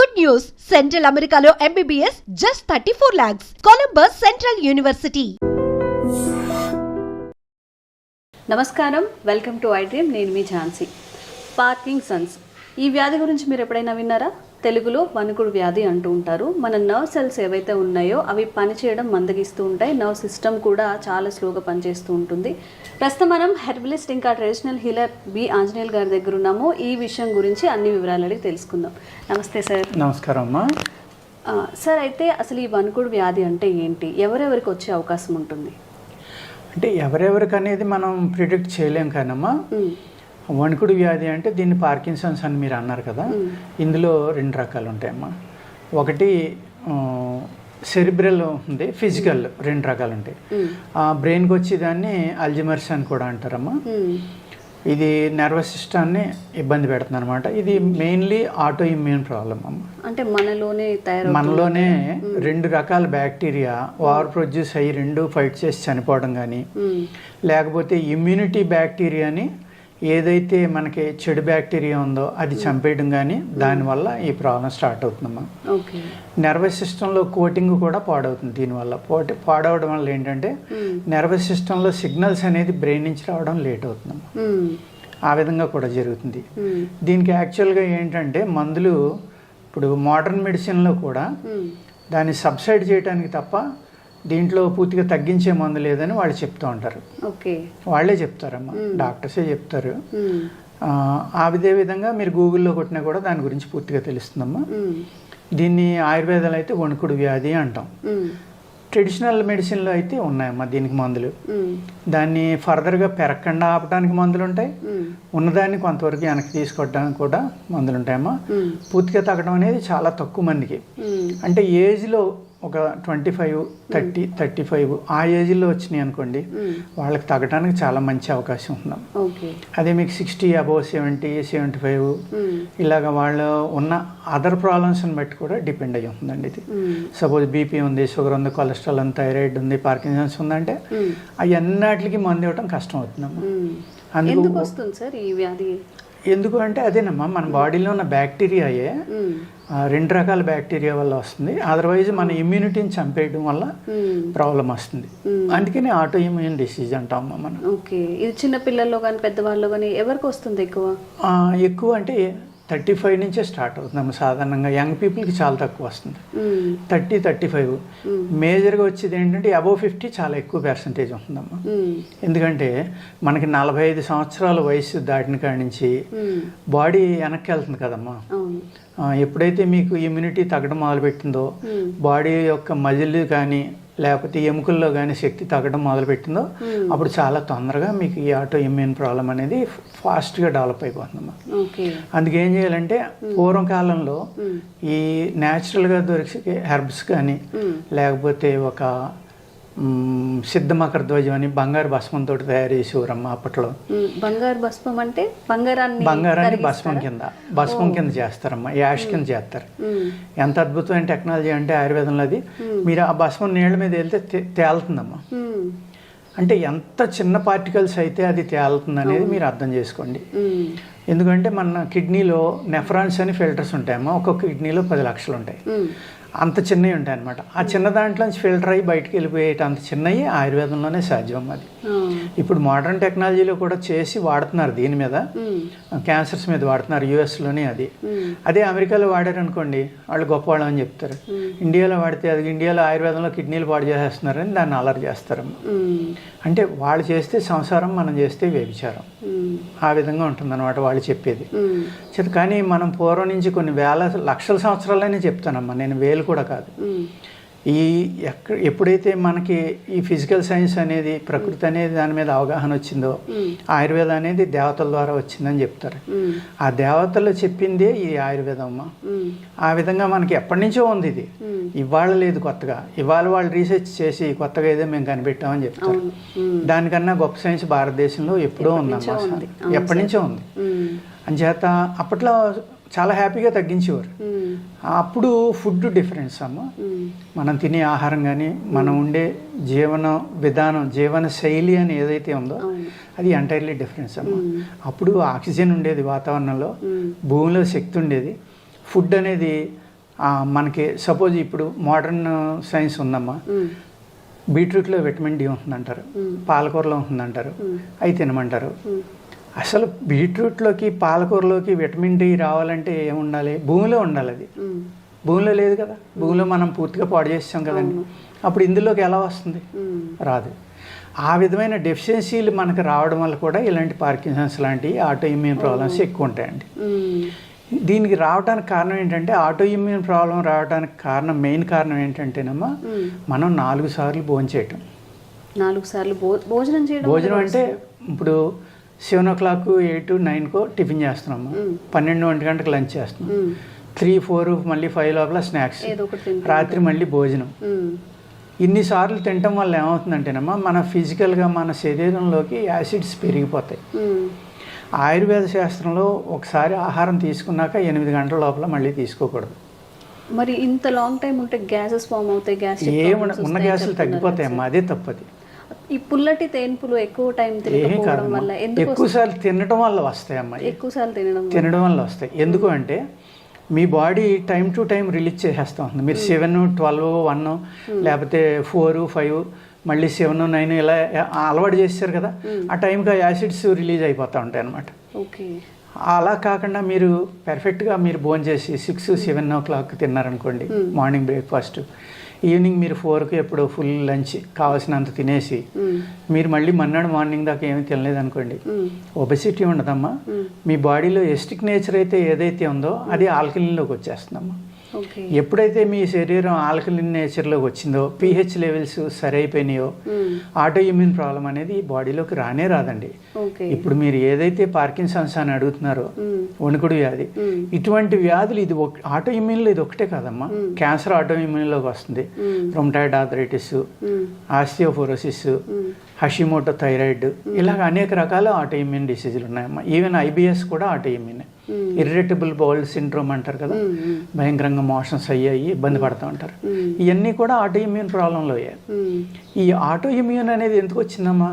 Good news! Central Americano MBBS just 34 lakhs. Columbus Central University. నమస్కారం, welcome to iDream. నేను మీ Jhansi. Parkinson's ఈ వ్యాధి గురించి మీరు ఎప్పుడైనా విన్నారా? తెలుగులో వణుకుడు వ్యాధి అంటూ ఉంటారు. మన నర్వ్ సెల్స్ ఏవైతే ఉన్నాయో అవి పనిచేయడం మందగిస్తూ ఉంటాయి. నర్వ్ సిస్టమ్ కూడా చాలా స్లోగా పనిచేస్తూ ఉంటుంది. ప్రస్తుతం మనం హెర్బలిస్ట్ ఇంకా ట్రెడిషనల్ హీలర్ బి ఆంజనేయులు గారి దగ్గర ఉన్నాము. ఈ విషయం గురించి అన్ని వివరాలు అడిగి తెలుసుకుందాం. నమస్తే సార్. నమస్కారం అమ్మా. సార్, అయితే అసలు ఈ వణుకుడు వ్యాధి అంటే ఏంటి? ఎవరెవరికి వచ్చే అవకాశం ఉంటుంది? అంటే ఎవరెవరికి అనేది మనం ప్రిడిక్ట్ చేయలేం కానమ్మా. వణుకుడు వ్యాధి అంటే దీన్ని పార్కిన్సన్స్ అని మీరు అన్నారు కదా. ఇందులో రెండు రకాలు ఉంటాయమ్మా. ఒకటి సెరిబ్రల్ ఉంది, ఫిజికల్, రెండు రకాలు ఉంటాయి. బ్రెయిన్కి వచ్చేదాన్ని అల్జిమర్స్ అని కూడా అంటారమ్మా. ఇది నర్వస్ సిస్టాన్ని ఇబ్బంది పెడుతుంది అనమాట. ఇది మెయిన్లీ ఆటో ఇమ్యూన్ ప్రాబ్లం అమ్మ. అంటే మనలోనే రెండు రకాల బ్యాక్టీరియా ఓవర్ ప్రొడ్యూస్ అయ్యి రెండు ఫైట్ చేసి చనిపోవడం కానీ, లేకపోతే ఇమ్యూనిటీ బ్యాక్టీరియాని ఏదైతే మనకి చెడు బ్యాక్టీరియా ఉందో అది చంపేయడం కానీ, దానివల్ల ఈ ప్రాబ్లం స్టార్ట్ అవుతుందమ్మా. నర్వస్ సిస్టంలో కోటింగ్ కూడా పాడవుతుంది దీనివల్ల. పాడవడం వల్ల ఏంటంటే నర్వస్ సిస్టంలో సిగ్నల్స్ అనేది బ్రెయిన్ నుంచి రావడం లేట్ అవుతుందమ్మా. ఆ విధంగా కూడా జరుగుతుంది. దీనికి యాక్చువల్గా ఏంటంటే మందులు ఇప్పుడు మోడర్న్ మెడిసిన్లో కూడా దాన్ని సబ్సైడ్ చేయడానికి తప్ప దీంట్లో పూర్తిగా తగ్గించే మందు లేదని వాళ్ళు చెప్తూ ఉంటారు. వాళ్ళే చెప్తారమ్మా, డాక్టర్సే చెప్తారు. అదే విధంగా మీరు గూగుల్లో కొట్టినా కూడా దాని గురించి పూర్తిగా తెలుస్తుందమ్మా. దీన్ని ఆయుర్వేదాలు అయితే వణుకుడు వ్యాధి అంటాం. ట్రెడిషనల్ మెడిసిన్లో అయితే ఉన్నాయమ్మా దీనికి మందులు. దాన్ని ఫర్దర్గా పెరగకుండా ఆపడానికి మందులు ఉంటాయి, ఉన్నదాన్ని కొంతవరకు వెనక్కి తీసుకోవడానికి కూడా మందులు ఉంటాయమ్మా. పూర్తిగా తగ్గడం అనేది చాలా తక్కువ మందికి. అంటే ఏజ్లో ఒక 25, 30, 35 ఆ ఏజ్లో వచ్చినాయి అనుకోండి, వాళ్ళకి తగ్గడానికి చాలా మంచి అవకాశం ఉందాం. అదే మీకు 60 అబోవ్ 70, 75 ఇలాగ వాళ్ళు ఉన్న అదర్ ప్రాబ్లమ్స్ని బట్టి కూడా డిపెండ్ అయ్యి ఉంటుందండి. ఇది సపోజ్ బీపీ ఉంది, షుగర్ ఉంది, కొలెస్ట్రాల్ ఉంది, థైరాయిడ్ ఉంది, పార్కిన్సన్స్ ఉందంటే అవి అన్నిటికీ మందు ఇవ్వడం కష్టం అవుతుందమ్మా. అందుకు వస్తుంది సార్ ఈ వ్యాధి. ఎందుకు అంటే అదేనమ్మా, మన బాడీలో ఉన్న బ్యాక్టీరియాయే రెండు రకాల బ్యాక్టీరియా వల్ల వస్తుంది. అదర్వైజ్ మన ఇమ్యూనిటీని చంపేయడం వల్ల ప్రాబ్లం వస్తుంది. అందుకని ఆటో ఇమ్యూన్ డిసీజ్ అంటామమ్మా మనం. ఇది చిన్న పిల్లల్లో కానీ పెద్దవాళ్ళు కానీ ఎవరికి వస్తుంది ఎక్కువ? ఎక్కువ అంటే 35 నుంచే స్టార్ట్ అవుతుందమ్మా. సాధారణంగా యంగ్ పీపుల్కి చాలా తక్కువ వస్తుంది. 30, 35. మేజర్గా వచ్చేది ఏంటంటే అబోవ్ 50 చాలా ఎక్కువ పర్సంటేజ్ ఉంటుందమ్మా. ఎందుకంటే మనకి 45 సంవత్సరాల వయసు దాటిన కాడి నుంచి బాడీ వెనక్కి వెళ్తుంది కదమ్మా. ఎప్పుడైతే మీకు ఇమ్యూనిటీ తగ్గడం మొదలుపెట్టిందో, బాడీ యొక్క మజిల్ కానీ లేకపోతే ఎముకల్లో కానీ శక్తి తగ్గడం మొదలుపెట్టిందో, అప్పుడు చాలా తొందరగా మీకు ఈ ఆటో ఇమ్యూన్ ప్రాబ్లం అనేది ఫాస్ట్గా డెవలప్ అయిపోతుందమ్మా. అందుకేం చేయాలంటే పూర్వకాలంలో ఈ న్యాచురల్గా దొరికే హెర్బ్స్ కానీ లేకపోతే ఒక సిద్ధ మకర ధ్వజం అని బంగారు భస్మంతో తయారు చేసేవారమ్మా అప్పట్లో. బంగారు భస్మం అంటే బంగారాన్ని భస్మం కింద చేస్తారమ్మా, యాష్ కింద చేస్తారు. ఎంత అద్భుతమైన టెక్నాలజీ అంటే ఆయుర్వేదంలో అది. మీరు ఆ భస్మం నీళ్ళ మీద వెళ్తే తేలుతుందమ్మా. అంటే ఎంత చిన్న పార్టికల్స్ అయితే అది తేలుతుంది అనేది మీరు అర్థం చేసుకోండి. ఎందుకంటే మన కిడ్నీలో నెఫ్రాన్స్ అని ఫిల్టర్స్ ఉంటాయమ్మా. ఒక్కొక్క కిడ్నీలో 10 లక్షలు ఉంటాయి. అంత చిన్నవి ఉంటాయి అనమాట. ఆ చిన్న దాంట్లోంచి ఫిల్టర్ అయ్యి బయటకు వెళ్ళిపోయేట అంత చిన్నవి ఆయుర్వేదంలోనే సాధ్యం. అది ఇప్పుడు మోడర్న్ టెక్నాలజీలో కూడా చేసి వాడుతున్నారు. దీని మీద క్యాన్సర్స్ మీద వాడుతున్నారు యుఎస్లోనే. అదే అమెరికాలో వాడారు అనుకోండి, వాళ్ళు గొప్పవాళ్ళు అని చెప్తారు. ఇండియాలో వాడితే అది ఇండియాలో ఆయుర్వేదంలో కిడ్నీలు పాడు చేసేస్తున్నారని దాన్ని అలర్ చేస్తారమ్మా. అంటే వాళ్ళు చేస్తే సంసారం, మనం చేస్తే వ్యభిచారం. ఆ విధంగా ఉంటుందన్నమాట వాళ్ళు చెప్పేది. కానీ మనం పూర్వం నుంచి కొన్ని వేల లక్షల సంవత్సరాలనే చెప్తానమ్మా, నేను వేలు కూడా కాదు. ఎప్పుడైతే మనకి ఈ ఫిజికల్ సైన్స్ అనేది, ప్రకృతి అనేది దాని మీద అవగాహన వచ్చిందో, ఆయుర్వేదం అనేది దేవతల ద్వారా వచ్చిందని చెప్తారు. ఆ దేవతలు చెప్పిందే ఈ ఆయుర్వేదం అమ్మ. ఆ విధంగా మనకి ఎప్పటి నుంచో ఉంది. ఇది ఇవాళ లేదు కొత్తగా. ఇవాళ వాళ్ళు రీసెర్చ్ చేసి కొత్తగా ఏదో మేము కనిపెట్టామని చెప్తారు. దానికన్నా గొప్ప సైన్స్ భారతదేశంలో ఎప్పుడో ఉందమ్మా, ఎప్పటి నుంచో ఉంది. అంచేత అప్పట్లో చాలా హ్యాపీగా తగ్గించేవారు. అప్పుడు ఫుడ్ డిఫరెన్స్ అమ్మ. మనం తినే ఆహారం కానీ, మనం ఉండే జీవన విధానం, జీవన శైలి అని ఏదైతే ఉందో అది ఎంటైర్లీ డిఫరెన్స్ అమ్మ. అప్పుడు ఆక్సిజన్ ఉండేది వాతావరణంలో, భూమిలో శక్తి ఉండేది. ఫుడ్ అనేది మనకి సపోజ్ ఇప్పుడు మోడర్న్ సైన్స్ ఉందమ్మా, బీట్రూట్లో విటమిన్ డి ఉంటుందంటారు, పాలకూరలో ఉంటుందంటారు, అవి తినమంటారు. అసలు బీట్రూట్లోకి పాలకూరలోకి విటమిన్ డి రావాలంటే ఏముండాలి? భూమిలో ఉండాలి. అది భూమిలో లేదు కదా, భూమిలో మనం పూర్తిగా పాడు చేసాం కదండి. అప్పుడు ఇందులోకి ఎలా వస్తుంది? రాదు. ఆ విధమైన డెఫిషియన్సీలు మనకు రావడం వల్ల కూడా ఇలాంటి పార్కిన్సన్స్ లాంటి ఆటో ఇమ్యూన్ ప్రాబ్లమ్స్ ఎక్కువ ఉంటాయండి. దీనికి రావడానికి కారణం ఏంటంటే, ఆటో ఇమ్యూన్ ప్రాబ్లం రావడానికి కారణం, మెయిన్ కారణం ఏంటంటేనమ్మా, మనం 4 సార్లు భోజనం చేయటం. 4 సార్లు భోజనం చేయడం. భోజనం అంటే ఇప్పుడు 7 o'clock 8 9 టిఫిన్ చేస్తున్నాము, 12 గంటలకు లంచ్ చేస్తున్నాం, 3 4 మళ్ళీ 5 లోపల స్నాక్స్, రాత్రి మళ్ళీ భోజనం. ఇన్నిసార్లు తినటం వల్ల ఏమవుతుందంటేనమ్మా, మన ఫిజికల్గా మన శరీరంలోకి యాసిడ్స్ పెరిగిపోతాయి. ఆయుర్వేద శాస్త్రంలో ఒకసారి ఆహారం తీసుకున్నాక 8 గంటల లోపల మళ్ళీ తీసుకోకూడదు. మరి ఇంత లాంగ్ టైం ఉంటే గ్యాసెస్ ఫామ్ అవుతాయి, ఉన్న గ్యాసులు తగ్గిపోతాయమ్మా, అదే తప్పది. ఈ పుల్లటి తేన్పులు ఎక్కువ టైం తినడం వల్ల, ఎక్కువసార్లు తినడం వల్ల వస్తాయమ్మా, ఎక్కువసార్లు తినడం వల్ల వస్తాయి. ఎందుకు అంటే మీ body time to time release చేసేస్తూ ఉంటుంది. మీరు 7 12 1 లేకపోతే 4 5 మళ్ళీ 7 9 ఇలా అలవాటు చేస్తారు కదా, ఆ టైంకి ఆ యాసిడ్స్ రిలీజ్ అయిపోతూ ఉంటాయి అన్నమాట. అలా కాకుండా మీరు పర్ఫెక్ట్గా మీరు భోజనం చేసి 6 7 o'clock తిన్నారనుకోండి, మార్నింగ్ బ్రేక్ఫాస్ట్, ఈవినింగ్ మీరు 4కి ఎప్పుడో ఫుల్ లంచ్ కావాల్సినంత తినేసి మీరు మళ్ళీ మన్నాడు మార్నింగ్ దాకా ఏమీ తినలేదు అనుకోండి, ఒబెసిటీ ఉండదమ్మా. మీ బాడీలో ఎస్టిక్ నేచర్ అయితే ఏదైతే ఉందో అది ఆల్కలిన్లోకి వచ్చేస్తుందమ్మా. ఎప్పుడైతే మీ శరీరం ఆల్కలిన్ నేచర్లోకి వచ్చిందో, pH లెవెల్స్ సరైపోయినాయో, ఆటో ఇమ్యూన్ ప్రాబ్లం అనేది బాడీలోకి రానే రాదండి. ఇప్పుడు మీరు ఏదైతే పార్కిన్సన్స్ అని అడుగుతున్నారో, వణుకుడు వ్యాధి, ఇటువంటి వ్యాధులు ఇది ఆటో ఇమ్యూన్లో ఇది ఒకటే కాదమ్మా. క్యాన్సర్ ఆటో ఇమ్యూన్లోకి వస్తుంది, rheumatoid arthritis, osteoporosis, Hashimoto thyroid, ఇలాగ అనేక రకాల ఆటో ఇమ్యూన్ డిసీజులు ఉన్నాయమ్మా. ఈవెన్ IBS కూడా ఆటో ఇమ్యూన్. ఇర్రిటబుల్ బౌల్ సిండ్రోమ్ అంటారు కదా, భయంకరంగా మోషన్స్ అయ్యాయి ఇబ్బంది పడుతూ ఉంటారు, ఇవన్నీ కూడా ఆటో ఇమ్యూన్ ప్రాబ్లంలో అయ్యాయి. ఈ ఆటో ఇమ్యూన్ అనేది ఎందుకు వచ్చిందమ్మా,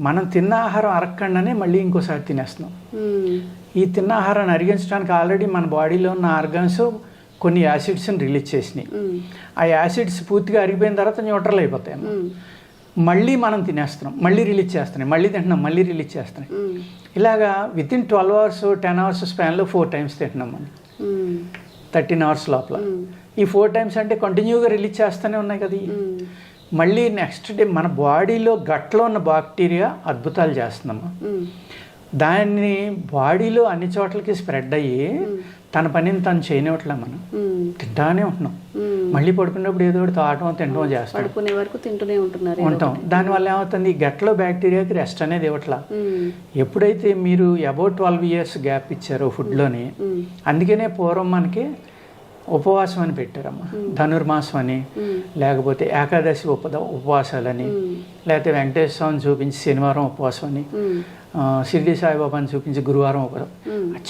మనం తిన్న ఆహారం అరగకుండానే మళ్ళీ ఇంకోసారి తినేస్తున్నాం. ఈ తిన్న ఆహారాన్ని అరిగించడానికి ఆల్రెడీ మన బాడీలో ఉన్న ఆర్గాన్స్ కొన్ని యాసిడ్స్ని రిలీజ్ చేసినాయి. ఆ యాసిడ్స్ పూర్తిగా అరిగిపోయిన తర్వాత న్యూట్రల్ అయిపోతాయి. మళ్ళీ మనం తినేస్తున్నాం, మళ్ళీ రిలీజ్ చేస్తున్నాయి, మళ్ళీ తింటున్నాం, మళ్ళీ రిలీజ్ చేస్తున్నాయి. ఇలాగా వితిన్ 12 hours 10 hours స్పాన్లో 4 times తింటున్నాం మనం, 13 hours లోపల. ఈ 4 times అంటే కంటిన్యూగా రిలీజ్ చేస్తూనే ఉన్నాయి కదా. మళ్ళీ నెక్స్ట్ డే మన బాడీలో గట్లో ఉన్న బాక్టీరియా అద్భుతాలు చేస్తుందమ్మా. దాన్ని బాడీలో అన్ని చోట్లకి స్ప్రెడ్ అయ్యి తన పనిని తను చేయనివ్వట్లే, మనం తింటానే ఉంటున్నాం. మళ్ళీ పడుకున్నప్పుడు ఏదో ఒకటి తాగటం తినడం చేస్తాం, పడుకునే వరకు తింటూనే ఉంటాం. దానివల్ల ఏమవుతుంది, గట్లో బ్యాక్టీరియాకి రెస్ట్ అనేది ఇవ్వట్లా. ఎప్పుడైతే మీరు అబౌట్ 12 years గ్యాప్ ఇచ్చారో ఫుడ్లోని, అందుకనే పూర్వం మనకి ఉపవాసం అని పెట్టారమ్మా, ధనుర్మాసం అని, లేకపోతే ఏకాదశి ఉపవాసాలని, లేకపోతే వెంకటేశ్వర స్వామిని చూపించి శనివారం ఉపవాసం అని, షిరిడి సాయిబాబాని చూపించి గురువారం ఉపవాసం.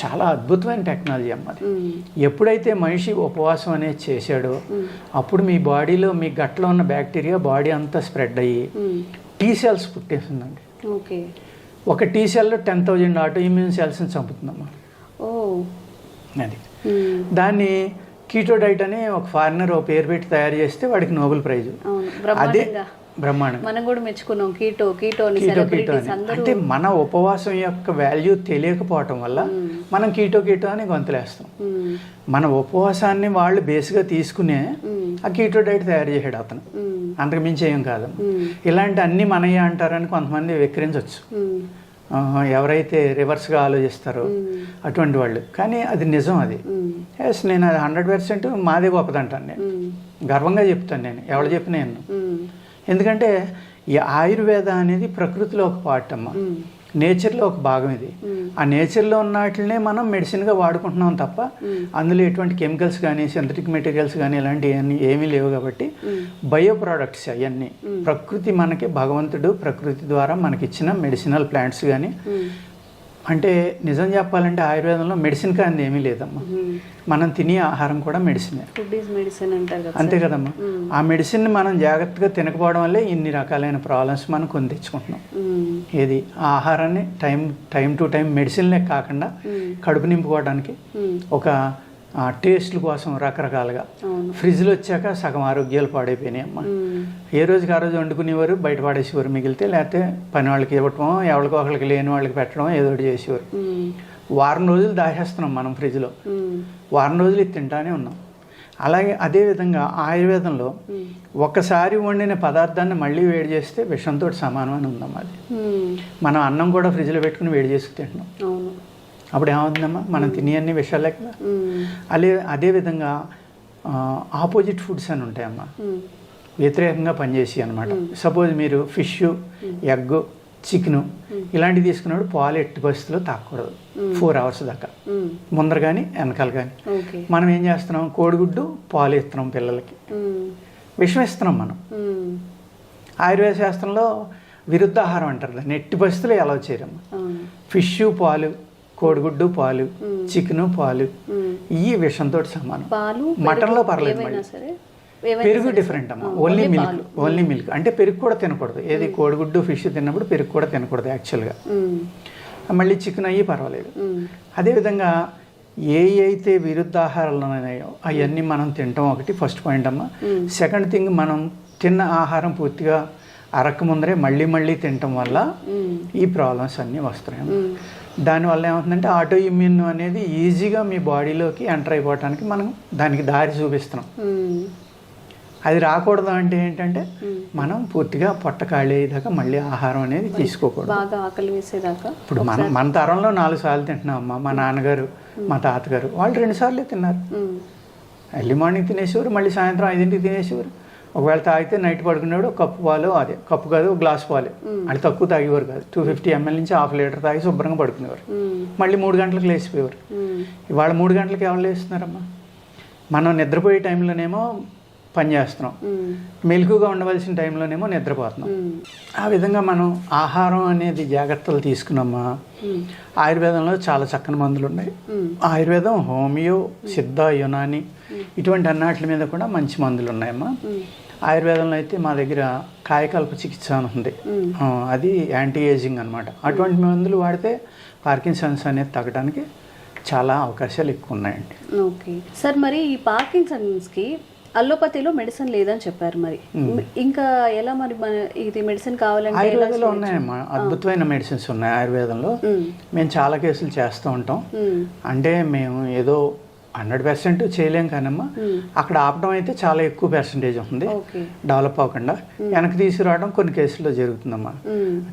చాలా అద్భుతమైన టెక్నాలజీ అమ్మది. ఎప్పుడైతే మనిషి ఉపవాసం అనేది చేశాడో అప్పుడు మీ బాడీలో మీ గట్లో ఉన్న బ్యాక్టీరియా బాడీ అంతా స్ప్రెడ్ అయ్యి T cells పుట్టేస్తుందండి. ఒక T cell 10,000 ఆటో ఇమ్యూన్ సెల్స్ని చంపుతుందమ్మా. అది దాన్ని కీటో డైట్ అని ఒక ఫారినర్ ఒక పేరు పెట్టి తయారు చేస్తే వాడికి నోబెల్ ప్రైజ్. అదే బ్రహ్మాండం, మనం కూడా మెచ్చుకున్నాం కీటో అని. అంటే మన ఉపవాసం యొక్క వాల్యూ తెలియకపోవటం వల్ల మనం కీటో అని గొంతులేస్తాం. మన ఉపవాసాన్ని వాళ్ళు బేస్గా తీసుకునే ఆ కీటో డైట్ తయారు చేసాడు అతను, అంతకు మించి ఏం కాదు. ఇలాంటి అన్ని మనయ్య అంటారని కొంతమంది వెక్కిరించవచ్చు, ఎవరైతే రివర్స్గా ఆలోచిస్తారో అటువంటి వాళ్ళు. కానీ అది నిజం. అది ఎస్, నేను అది 100% మాదే గొప్పదంటాను. నేను గర్వంగా చెప్తాను, నేను ఎవరు చెప్పిన నేను. ఎందుకంటే ఈ ఆయుర్వేద అనేది ప్రకృతిలో ఒక పార్ట్ అమ్మ, నేచర్లో ఒక భాగం. ఇది ఆ నేచర్లో ఉన్న వాటినే మనం మెడిసిన్గా వాడుకుంటున్నాం తప్ప అందులో ఎటువంటి కెమికల్స్ కానీ సింథటిక్ మెటీరియల్స్ కానీ ఇలాంటివి ఏమీ లేవు. కాబట్టి బయో ప్రోడక్ట్స్ అవన్నీ ప్రకృతి మనకి, భగవంతుడు ప్రకృతి ద్వారా మనకిచ్చిన మెడిసినల్ ప్లాంట్స్ కానీ. అంటే నిజం చెప్పాలంటే ఆయుర్వేదంలో మెడిసిన్ కానీ ఏమీ లేదమ్మా, మనం తినే ఆహారం కూడా మెడిసినే. అంతే కదమ్మా. ఆ మెడిసిన్ మనం జాగ్రత్తగా తినకపోవడం వల్లే ఇన్ని రకాలైన ప్రాబ్లమ్స్ మనం కొని తెచ్చుకుంటున్నాం. ఏది ఆ ఆహారాన్ని టైం టు టైం మెడిసిన్లే కాకుండా కడుపు నింపుకోవడానికి ఒక టేస్ట్ల కోసం రకరకాలుగా. అవును. ఫ్రిడ్జ్లో వచ్చాక సగం ఆరోగ్యాలు పాడైపోయినాయి అమ్మ. ఏ రోజుకి ఆ రోజు వండుకునేవారు, బయట పడేసేవారు మిగిలితే, లేకపోతే పని వాళ్ళకి ఇవ్వటం, ఎవరికి ఒకరికి లేని వాళ్ళకి పెట్టడం, ఏదో ఒకటి చేసేవారు. వారం రోజులు దాచేస్తున్నాం మనం ఫ్రిడ్జ్లో, వారం రోజులు ఇది తింటానే ఉన్నాం. అలాగే అదేవిధంగా ఆయుర్వేదంలో ఒకసారి వండిన పదార్థాన్ని మళ్ళీ వేడి చేస్తే విషంతో సమానం అని ఉందమ్మా. అది మనం అన్నం కూడా ఫ్రిడ్జ్లో పెట్టుకుని వేడి చేసుకు తింటున్నాం. అప్పుడు ఏమవుతుందమ్మా, మనం తినేవన్నీ విషయాలే కదా. అదేవిధంగా ఆపోజిట్ ఫుడ్స్ అని ఉంటాయమ్మా, వ్యతిరేకంగా పనిచేసి అనమాట. సపోజ్ మీరు ఫిష్, ఎగ్, చికెను ఇలాంటివి తీసుకున్నప్పుడు పాలు ఎట్టి పరిస్థితుల్లో తాగకూడదు 4 hours దాకా, ముందర కానీ వెనకాల కానీ. మనం ఏం చేస్తున్నాం, కోడిగుడ్డు పాలు ఇస్తున్నాం పిల్లలకి, విషం ఇస్తున్నాం మనం. ఆయుర్వేద శాస్త్రంలో విరుద్ధాహారం అంటారు దాన్ని, ఎట్టి పరిస్థితుల్లో ఎలా చేయరమ్మా. ఫిష్ పాలు, కోడిగుడ్డు పాలు, చికెను పాలు, ఇవి విషంతో సమానం. మటన్లో పర్లేదు, పెరుగు డిఫరెంట్ అమ్మా. ఓన్లీ మిల్క్ అంటే పెరుగు కూడా తినకూడదు. ఏది కోడిగుడ్డు ఫిష్ తిన్నప్పుడు పెరుగు కూడా తినకూడదు యాక్చువల్గా. మళ్ళీ చికెన్ అయ్యి పర్వాలేదు. అదేవిధంగా అయితే విరుద్ధాహారాలు ఉన్నాయో అవన్నీ మనం తినటం ఒకటి ఫస్ట్ పాయింట్ అమ్మా. సెకండ్ థింగ్, మనం తిన్న ఆహారం పూర్తిగా అరక్క ముందరే మళ్ళీ తినటం వల్ల ఈ ప్రాబ్లమ్స్ అన్నీ వస్తున్నాయి. దానివల్ల ఏమవుతుందంటే ఆటో ఇమ్యూన్ అనేది ఈజీగా మీ బాడీలోకి ఎంటర్ అయిపోవటానికి మనం దానికి దారి చూపిస్తున్నాం. అది రాకూడదు అంటే ఏంటంటే మనం పూర్తిగా పొట్ట ఖాళీ అయ్యేదాకా మళ్ళీ ఆహారం అనేది తీసుకోకూడదు. బాగా ఆకలి వేసేదాకా. ఇప్పుడు మన తరంలో 4 సార్లు తింటున్నాం అమ్మ. మా నాన్నగారు, మా తాతగారు వాళ్ళు 2 సార్లే తిన్నారు. ఎర్లీ మార్నింగ్ తినేసేవారు, మళ్ళీ సాయంత్రం 5ంటికి తినేసేవారు. ఒకవేళ తాగితే నైట్ పడుకునేవాడు ఒక కప్పు పాలు, అదే కప్పు కాదు ఒక గ్లాస్ పాలు, అది తక్కువ తాగేవారు కాదు. 250 ml నుంచి 1/2 లీటర్ తాగి శుభ్రంగా పడుకునేవారు. మళ్ళీ 3 గంటలకు లేచిపోయేవారు. ఇవాళ 3 గంటలకు ఎవరు లేస్తున్నారమ్మా? మనం నిద్రపోయే టైంలోనేమో పని చేస్తున్నాం, మెలకుగా ఉండవలసిన టైంలోనేమో నిద్రపోతున్నాం. ఆ విధంగా మనం ఆహారం అనేది జాగ్రత్తలు తీసుకున్నామా. ఆయుర్వేదంలో చాలా చక్కని మందులు ఉన్నాయి. ఆయుర్వేదం, హోమియో, సిద్ధ, యునాని ఇటువంటి అన్నిటి మీద కూడా మంచి మందులు ఉన్నాయమ్మా. ఆయుర్వేదంలో అయితే మా దగ్గర కాయకల్ప చికిత్స అని ఉంది, అది యాంటీ ఏజింగ్ అనమాట. అటువంటి మందులు వాడితే పార్కిన్సన్స్ అనేది తగ్గడానికి చాలా అవకాశాలు ఎక్కువ ఉన్నాయండి. ఓకే సార్, మరి ఈ పార్కిన్సన్స్కి అల్లోపతిలో మెడిసిన్ లేదని చెప్పారు, మరి ఇంకా ఎలా మరి ఇది మెడిసిన్ కావాలంటే? ఆయుర్వేదంలో ఉన్నాయమ్మా, అద్భుతమైన మెడిసిన్స్ ఉన్నాయి ఆయుర్వేదంలో. మేము చాలా కేసులు చేస్తూ ఉంటాం. అంటే మేము ఏదో 100% చేయలేం కానమ్మా, అక్కడ ఆపడం అయితే చాలా ఎక్కువ పర్సంటేజ్ ఉంది. డెవలప్ అవ్వకుండా వెనక్కి తీసుకురావడం కొన్ని కేసుల్లో జరుగుతుందమ్మా.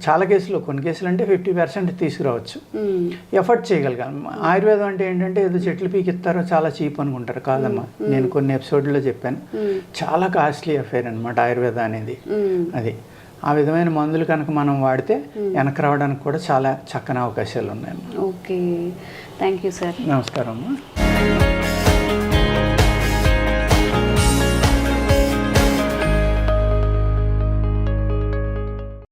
చాలా కేసులు, కొన్ని కేసులు అంటే 50% తీసుకురావచ్చు, ఎఫర్ట్ చేయగలగాలి. ఆయుర్వేదం అంటే ఏంటంటే ఏదో చెట్లు పీకిస్తారో చాలా చీప్ అనుకుంటారు. కాదమ్మా, నేను కొన్ని ఎపిసోడ్లో చెప్పాను, చాలా కాస్ట్లీ అఫేర్ అనమాట ఆయుర్వేదం అనేది. అది ఆ విధమైన మందులు కనుక మనం వాడితే వెనక్కి రావడానికి కూడా చాలా చక్కని అవకాశాలు ఉన్నాయమ్మా. Okay, thank you sir. నమస్కారం అమ్మా.